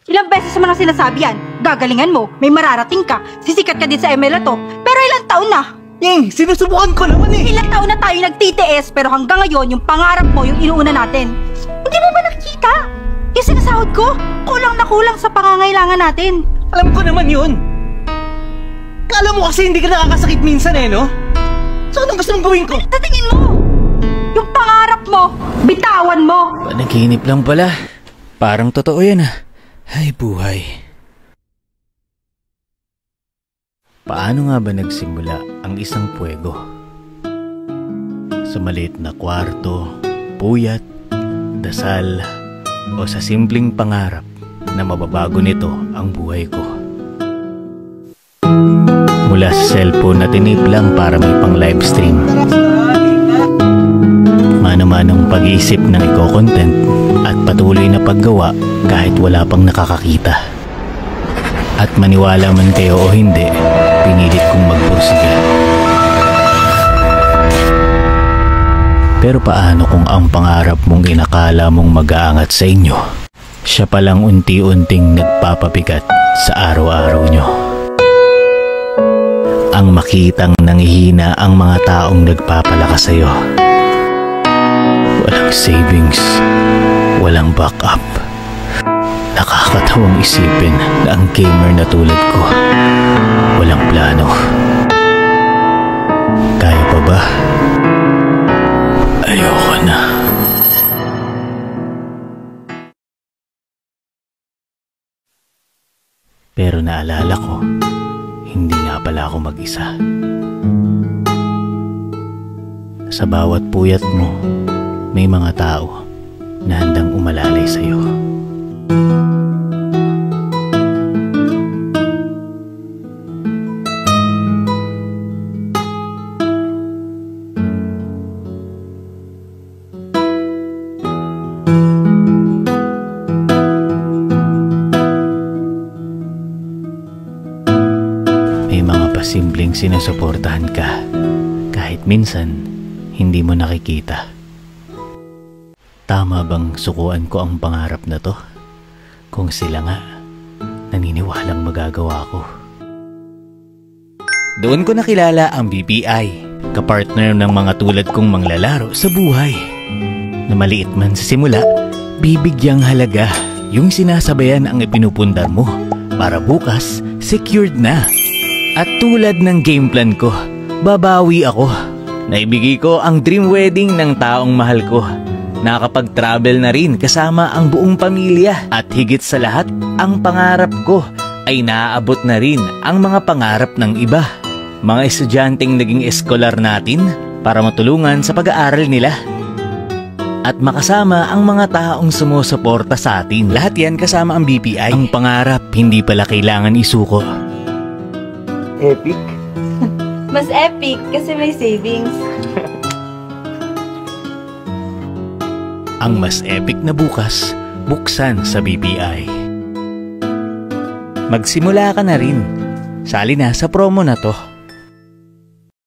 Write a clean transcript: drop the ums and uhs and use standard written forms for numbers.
Ilang beses mo nang sinasabi yan. Gagalingan mo, may mararating ka, sisikat ka din sa ML na to. Pero ilang taon na? Yeng, sinusubukan ko naman eh. Ilang taon na tayo nagtitiis, pero hanggang ngayon, yung pangarap mo, yung inuuna natin. Hindi mo ba nakikita? Yung sinasahod ko, kulang na kulang sa pangangailangan natin. Alam ko naman yun. Kala mo kasi hindi ka nakakasakit minsan eh, no? So anong gusto mong gawin ko? Sa tingin mo, yung pangarap mo, bitawan mo. Panaginip lang pala. Parang totoo yan ah. Ay buhay. Paano nga ba nagsimula ang isang puwego? Sa maliit na kwarto, puyat, dasal, o sa simpleng pangarap na mababago nito ang buhay ko. Mula sa cellphone na tiniplang para may pang livestream, mano-manong pag-iisip ng iko-content at patuloy na paggawa kahit wala pang nakakakita. At maniwala man kayo o hindi, pinilit kong magpursige. Pero paano kung ang pangarap mong inakala mong mag-aangat sa inyo, siya palang unti-unting nagpapabigat sa araw-araw nyo? Ang makitang nanghihina ang mga taong nagpapalakas sa'yo. Walang savings, walang backup. Nakakatawang isipin na ang gamer na tulad ko, walang plano. Kaya pa ba? Ayoko na. Pero naalala ko, hindi nga pala ako mag-isa. Sa bawat puyat mo, may mga tao na handang umalalay sa'yo. May mga pasimpleng sinusuportahan ka kahit minsan hindi mo nakikita. Tama bang sukuan ko ang pangarap na to? Kung sila nga, naniniwalang magagawa ko. Doon ko nakilala ang BPI, kapartner ng mga tulad kong manglalaro sa buhay. Na maliit man sa simula, bibigyang halaga yung sinasabayan ang ipinupundar mo para bukas secured na. At tulad ng game plan ko, babawi ako. Naibigay ko ang dream wedding ng taong mahal ko. Nakapag-travel na rin kasama ang buong pamilya. At higit sa lahat, ang pangarap ko ay naaabot na rin ang mga pangarap ng iba. Mga estudyanteng naging eskolar natin para matulungan sa pag-aaral nila. At makasama ang mga taong sumusuporta sa atin. Lahat yan kasama ang BPI. Ang pangarap hindi pala kailangan isuko. Epic? Mas epic kasi may savings. Ang mas epic na bukas, buksan sa BPI. Magsimula ka na rin. Sali na sa promo na to.